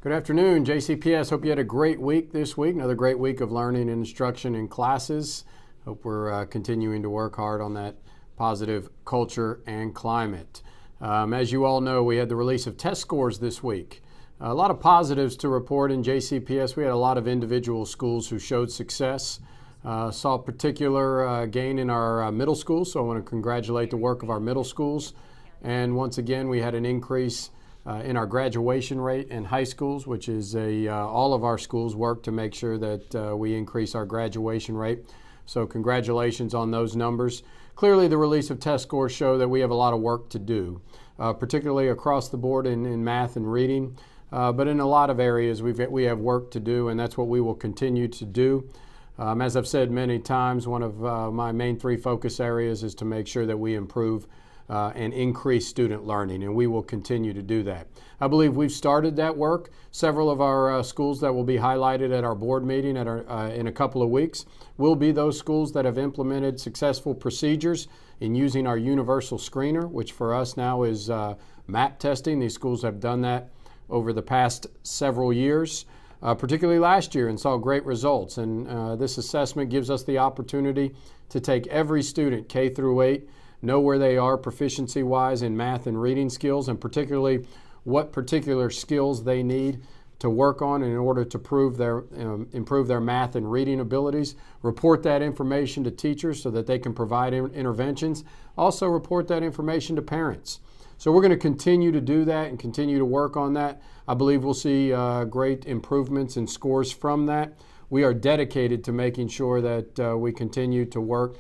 Good afternoon, JCPS. Hope you had a great week this week. Another great week of learning and instruction in classes. Hope we're continuing to work hard on that positive culture and climate. As you all know, we had the release of test scores this week. A lot of positives to report in JCPS. We had a lot of individual schools who showed success. Saw particular gain in our middle schools, so I want to congratulate the work of our middle schools. And once again, we had an increase in our graduation rate in high schools, which is all of our schools work to make sure that we increase our graduation rate. So congratulations on those numbers. Clearly the release of test scores show that we have a lot of work to do, particularly across the board in math and reading. But in a lot of areas we have work to do, and that's what we will continue to do. As I've said many times, one of my main three focus areas is to make sure that we improve and increase student learning, and we will continue to do that. I believe we've started that work. Several of our schools that will be highlighted at our board meeting in a couple of weeks will be those schools that have implemented successful procedures in using our universal screener, which for us now is MAP testing. These schools have done that over the past several years, particularly last year, and saw great results. And this assessment gives us the opportunity to take every student, K through 8, know where they are proficiency-wise in math and reading skills, and particularly what particular skills they need to work on in order to improve their math and reading abilities. Report that information to teachers so that they can provide interventions. Also report that information to parents. So we're going to continue to do that and continue to work on that. I believe we'll see great improvements in scores from that. We are dedicated to making sure that we continue to work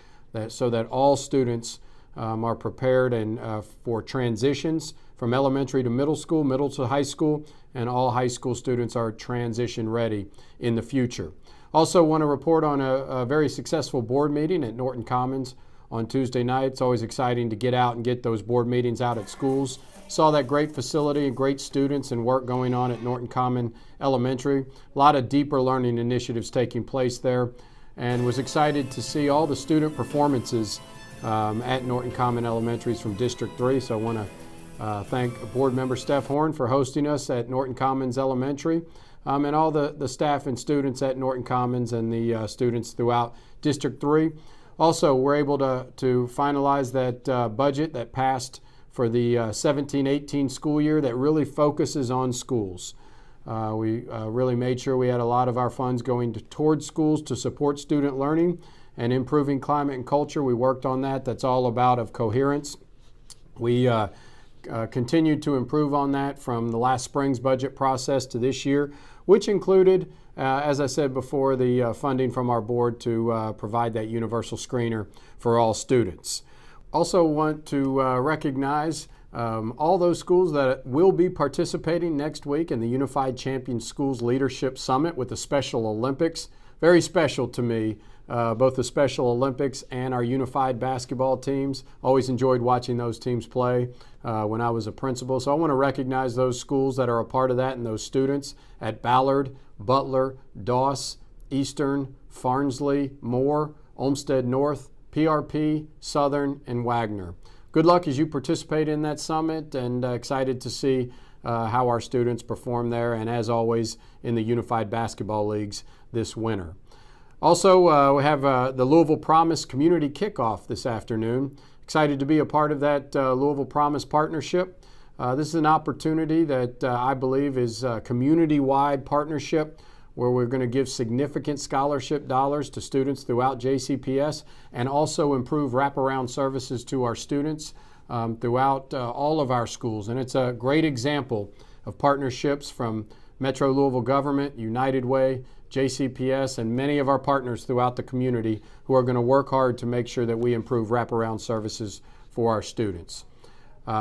so that all students are prepared and for transitions from elementary to middle to high school, and all high school students are transition ready in the future. Also want to report on a very successful board meeting at Norton Commons on Tuesday night. It's always exciting to get out and get those board meetings out at schools. Saw that great facility and great students and work going on at Norton Common Elementary. A lot of deeper learning initiatives taking place there, and was excited to see all the student performances at Norton Common Elementaries from District 3. So I want to thank board member Steph Horn for hosting us at Norton Commons Elementary, and all the staff and students at Norton Commons and the students throughout District 3. Also, we're able to finalize that budget that passed for the 17-18 school year that really focuses on schools. We really made sure we had a lot of our funds going towards schools to support student learning and improving climate and culture. We worked on that. That's all about of coherence. We continued to improve on that from the last spring's budget process to this year, which included, as I said before, the funding from our board to provide that universal screener for all students. Also want to recognize all those schools that will be participating next week in the Unified Champion Schools Leadership Summit with the Special Olympics. Very special to me, both the Special Olympics and our unified basketball teams. Always enjoyed watching those teams play when I was a principal. So I want to recognize those schools that are a part of that and those students at Ballard, Butler, Doss, Eastern, Farnsley, Moore, Olmsted North, PRP, Southern, and Wagner. Good luck as you participate in that summit, and excited to see how our students perform there, and as always in the Unified Basketball Leagues this winter. Also, we have the Louisville Promise Community Kickoff this afternoon. Excited to be a part of that Louisville Promise partnership. This is an opportunity that I believe is a community-wide partnership where we're going to give significant scholarship dollars to students throughout JCPS and also improve wraparound services to our students throughout all of our schools. And it's a great example of partnerships from Metro Louisville Government, United Way, JCPS, and many of our partners throughout the community who are going to work hard to make sure that we improve wraparound services for our students.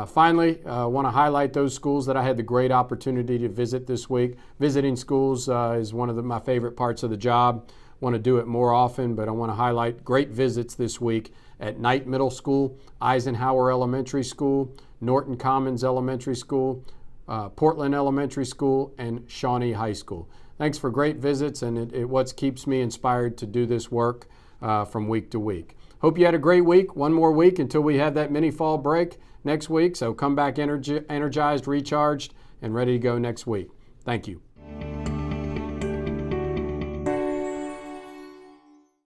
Finally, I want to highlight those schools that I had the great opportunity to visit this week. Visiting schools is one of my favorite parts of the job. Want to do it more often, but I want to highlight great visits this week at Knight Middle School, Eisenhower Elementary School, Norton Commons Elementary School, Portland Elementary School, and Shawnee High School. Thanks for great visits, and it what keeps me inspired to do this work from week to week. Hope you had a great week. One more week until we have that mini fall break next week. So come back energized, recharged, and ready to go next week. Thank you.